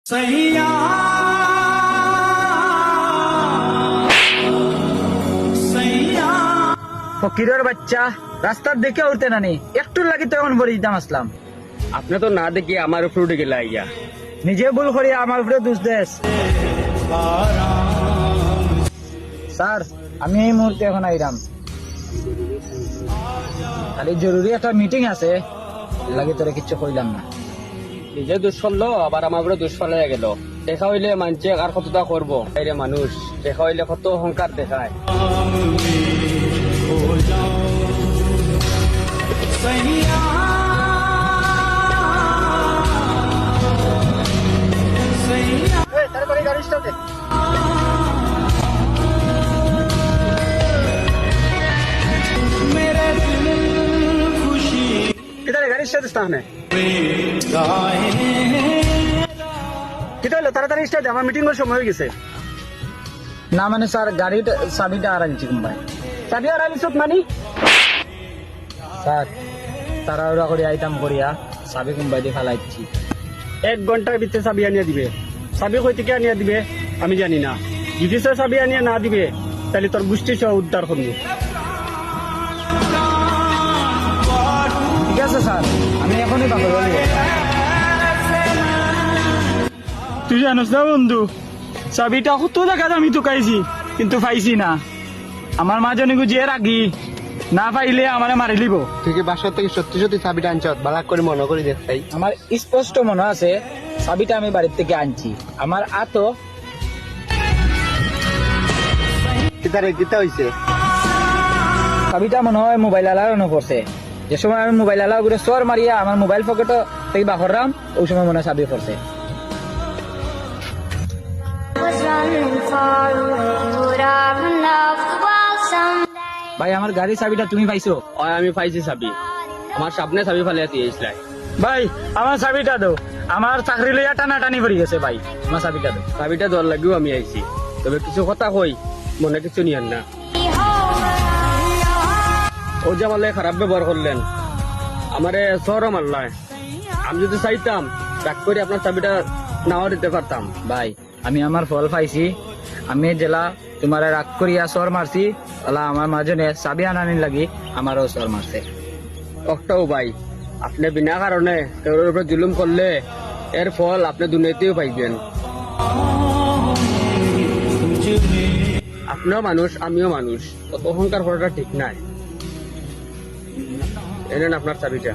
ফকিরের বাচ্চা রাস্তার দেখে উঠতে নানি একটু লাগি তো এখন বলে দিতাম আসলাম। আপনি তো না দেখি আমার উপরে উঠে গেলে আইয়া নিজে ভুল করি আমার উপরে দোষ দেশ। স্যার আমি এই মুহূর্তে এখন আইরাম, খালি জরুরি একটা মিটিং আছে, লাগে তোরে কিচ্ছু কইলাম না। নিজে দুষ করলো আবার আমার উপরে দুষ ফেলে গেল। দেখা হইলে মানছে আর কতটা করবো রে মানুষ, দেখা হইলে কত অহংকার দেখায়। তাড়াতাড়ি গাড়ি স্টার্ট দে। কিতারে গাড়ির সাথে স্থানে কিতা হলো, তাড়াতাড়ি স্টার্ট দে, আমার মিটিং এর সময় হয়ে গেছে। না মানে স্যার গাড়ির চাবিটা আর আনছি কোনবাই। চাবি আর আনিসত মানি স্যার তাড়াহুড়া করে আইতাম করিয়া চাবি কোনবাই দিয়ে ফেলাইছি। 1 ঘন্টার ভিতরে চাবি আনিয়ে দিবে। চাবি কই থেকে আনিয়ে দিবে আমি জানি না। যদি সে চাবি আনিয়ে না দিবে তাহলে তোর গোষ্ঠী সহ উদ্ধার করবো। ঠিক আছে স্যার, আমি এখনই পাবো। তুই জানোস না বন্ধু, চাবিটা কত জায়গায় আমি টুকাইছি কিন্তু পাইছি না। আমার মা জানি যে রাগি, না পাইলে আমারে মারি লিব। তুই কি বাসা থেকে সত্যি সত্যি চাবিটা আনছ? বালাক করে মনে করি দেখতাই। আমার স্পষ্ট মনে আছে চাবিটা আমি বাড়ির থেকে আনছি। আমার আতো কিতারে গীতা হইছে। চাবিটা মনে হয় মোবাইল আলানো পড়ছে। যে সময় আমি মোবাইল আলাও করে চোর মারিয়া আমার মোবাইল পকেট থেকে বাহরাম, ওই সময় মনে হয় চাবি পড়ছে। ভাই আমার গাড়ির চাবিটা তুমি পাইছো? ওই আমি পাইছি চাবি, আমার সামনে চাবি ফেলে দিয়েছিলাই। ভাই আমার চাবিটা দাও, আমার চাকরি লইয়া টানাটানি করে গেছে। ভাই আমার চাবিটা দাও। চাবিটা দর লাগিও আমি আইছি, তবে কিছু কথা কই মনে কিছু নিয়েন না। ও যে আমার খারাপ ব্যবহার করলেন, আমারে সরম আল্লাহ। আমি যদি চাইতাম রাগ করে আপনার চাবিটা নাও দিতে পারতাম। ভাই আমি আমার ফল পাইছি, আমি জেলা তোমার রাগ করিয়া চর মারছি, ওলা আমার মাজনে চাবি আনানি লাগি আমারও চর মারছে। একটাও ভাই, আপনি বিনা কারণে কেউর উপরে জুলুম করলে এর ফল আপনি দুনিয়াতেও পাইবেন। আপনিও মানুষ আমিও মানুষ, অত অহংকার করাটা ঠিক নাই। এনেন আপনার চাবিটা।